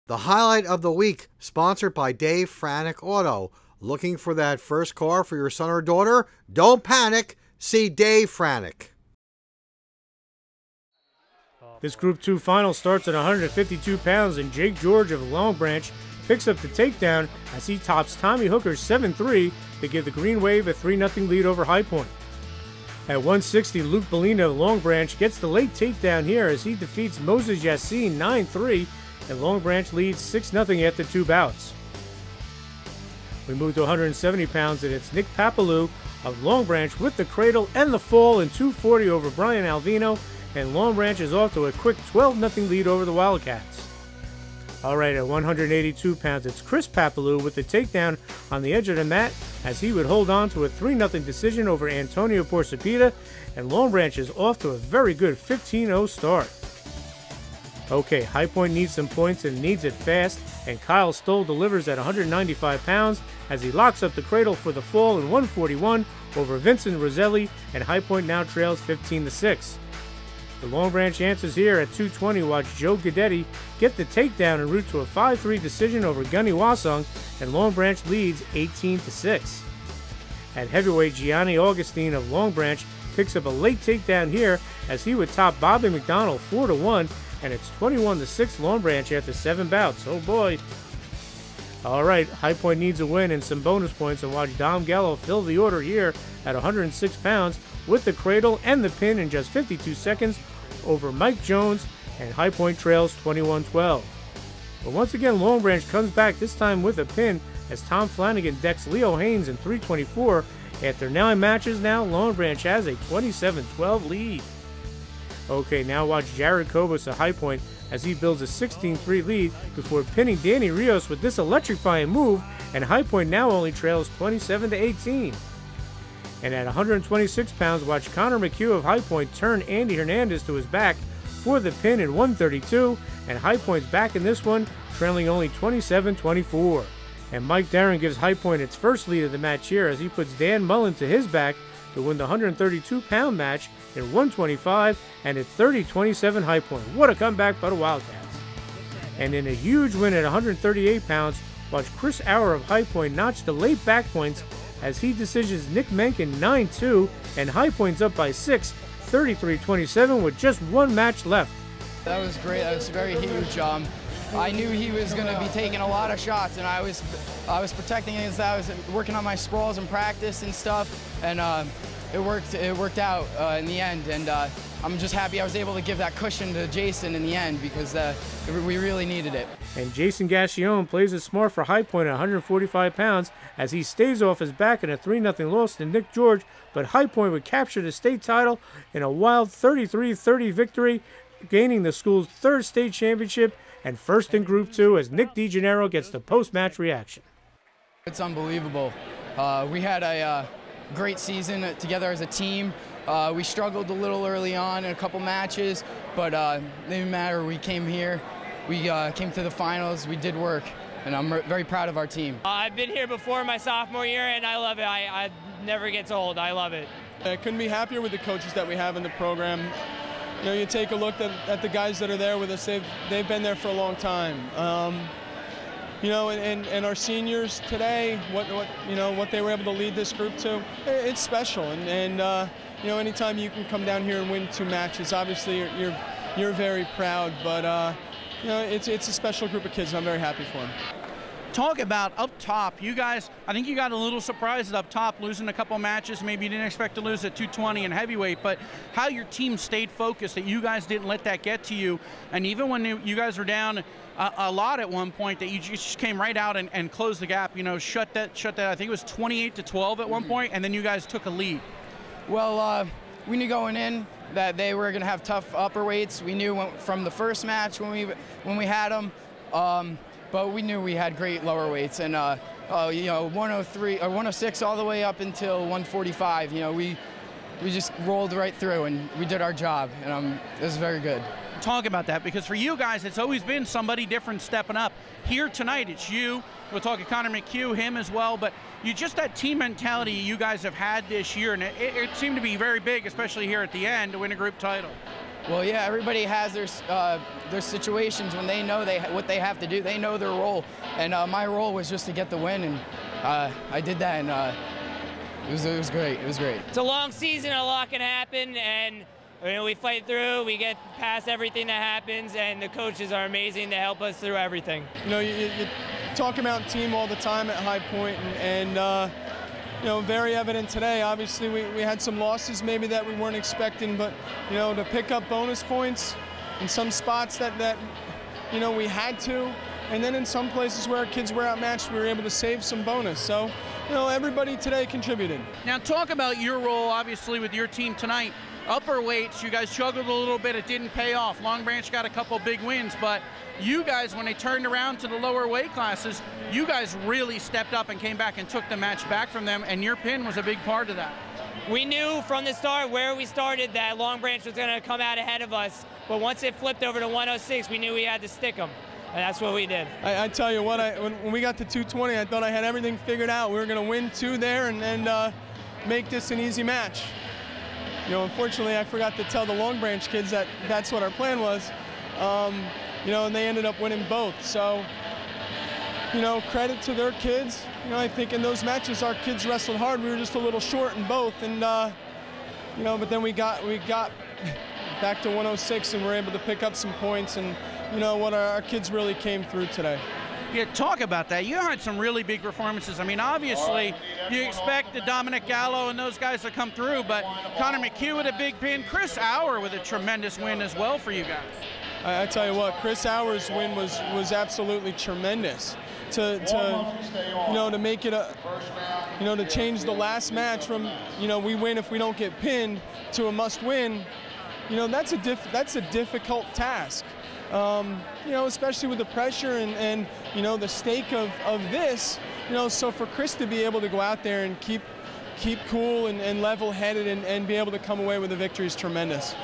The highlight of the week, sponsored by Dave Franek Auto. Looking for that first car for your son or daughter? Don't panic. See Dave Franek. This Group 2 final starts at 152 pounds, and Jake George of Long Branch picks up the takedown as he tops Tommy Hooker's 7-3 to give the Green Wave a 3-0 lead over High Point. At 160, Luke Bellino of Long Branch gets the late takedown here as he defeats Moses Yassin 9-3, and Long Branch leads 6-0 after 2 bouts. We move to 170 pounds, and it's Nick Papalou of Long Branch with the cradle and the fall in 240 over Brian Alvino, and Long Branch is off to a quick 12-0 lead over the Wildcats. Alright, at 182 pounds, it's Chris Papalou with the takedown on the edge of the mat as he would hold on to a 3-0 decision over Antonio Porcepita, and Long Branch is off to a very good 15-0 start. Okay, High Point needs some points and needs it fast, and Kyle Stoll delivers at 195 pounds as he locks up the cradle for the fall in 141 over Vincent Roselli, and High Point now trails 15-6. The Long Branch answers here at 220. Watch Joe Guidetti get the takedown en route to a 5-3 decision over Gunny Wasong, and Long Branch leads 18-6. At heavyweight, Gianni Augustine of Long Branch picks up a late takedown here as he would top Bobby McDonald 4-1, and it's 21-6 Long Branch after 7 bouts. Oh boy. Alright, High Point needs a win and some bonus points, and watch Dom Gallo fill the order here at 106 pounds with the cradle and the pin in just 52 seconds over Mike Jones, and High Point trails 21-12. But once again, Long Branch comes back, this time with a pin, as Tom Flanagan decks Leo Haynes in 324. After 9 matches now, Long Branch has a 27-12 lead. Okay, now watch Jared Kobus of High Point as he builds a 16-3 lead before pinning Danny Rios with this electrifying move, and High Point now only trails 27-18. And at 126 pounds, watch Connor McHugh of High Point turn Andy Hernandez to his back for the pin in 132, and High Point's back in this one, trailing only 27-24. And Mike Darren gives High Point its first lead of the match here as he puts Dan Mullen to his back to win the 132-pound match in 125, and at 30-27 High Point. What a comeback by the Wildcats. And in a huge win at 138 pounds, watch Chris Auer of High Point notch the late back points as he decisions Nick Menken 9-2, and High Point's up by 6, 33-27 with just 1 match left. That was great. That was very huge. I knew he was going to be taking a lot of shots, and I was protecting against that. I was working on my sprawls in practice and stuff, and it worked out in the end. And I'm just happy I was able to give that cushion to Jason in the end because we really needed it. And Jason Gassion plays it smart for High Point at 145 pounds as he stays off his back in a 3-0 loss to Nick George, but High Point would capture the state title in a wild 33-30 victory, gaining the school's 3rd state championship and first in Group 2 as Nick DeGennaro gets the post-match reaction. It's unbelievable. We had a great season together as a team. We struggled a little early on in a couple matches, but it didn't matter. We came here. We came to the finals. We did work, and I'm very proud of our team. I've been here before my sophomore year, and I love it. I never gets old. I love it. I couldn't be happier with the coaches that we have in the program. You know, you take a look at the guys that are there with us. They've been there for a long time. You know, and our seniors today, what they were able to lead this group to, it's special. And you know, anytime you can come down here and win 2 matches, obviously you're very proud. But you know, it's a special group of kids. And I'm very happy for them. Talk about up top. You guys, I think you got a little surprised up top, losing a couple matches. Maybe you didn't expect to lose at 220 and heavyweight, but how your team stayed focused, that you guys didn't let that get to you. And even when you guys were down a lot at one point, that you just came right out and closed the gap, you know, shut that, I think it was 28-12 at one point, and then you guys took a lead. Well, we knew going in that they were going to have tough upper weights. We knew from the first match when we had them. But we knew we had great lower weights, and you know, 103 or 106 all the way up until 145. You know, we just rolled right through and we did our job, and it was very good. Talk about that, because for you guys, it's always been somebody different stepping up. Here tonight, it's you. We'll talk to Connor McHugh, him as well, but you just that team mentality you guys have had this year, and it seemed to be very big, especially here at the end, to win a group title. Well, yeah, everybody has their situations when they know what they have to do. They know their role, and my role was just to get the win, and I did that, and it was great. It was great. It's a long season, a lot can happen, and we fight through, we get past everything that happens, and the coaches are amazing to help us through everything. You talk about team all the time at High Point, and very evident today. Obviously, we had some losses maybe that we weren't expecting, but to pick up bonus points in some spots that we had to, and then in some places where our kids were outmatched, we were able to save some bonus. So, everybody today contributed. Now talk about your role, obviously, with your team tonight. Upper weights, you guys struggled a little bit. It didn't pay off. Long Branch got a couple big wins, but you guys, when they turned around to the lower weight classes, you guys really stepped up and came back and took the match back from them, and your pin was a big part of that. We knew from the start where we started that Long Branch was going to come out ahead of us, but once it flipped over to 106, we knew we had to stick them, and that's what we did. I tell you what, when we got to 220, I thought I had everything figured out. We were going to win 2 there and make this an easy match. Unfortunately, I forgot to tell the Long Branch kids that that's what our plan was, and they ended up winning both. So, credit to their kids. I think in those matches, our kids wrestled hard. We were just a little short in both, and but then we got back to 106 and were able to pick up some points, and our kids really came through today. Yeah, talk about that. You had some really big performances. I mean, obviously, you expect the Dominic Gallo and those guys to come through, but Connor McHugh with a big pin, Chris Auer with a tremendous win as well for you guys. I tell you what, Chris Auer's win was absolutely tremendous. To make it to change the last match from we win if we don't get pinned to a must win. That's a difficult task. Especially with the pressure and the stake of this, so for Chris to be able to go out there and keep cool and level-headed and be able to come away with a victory is tremendous.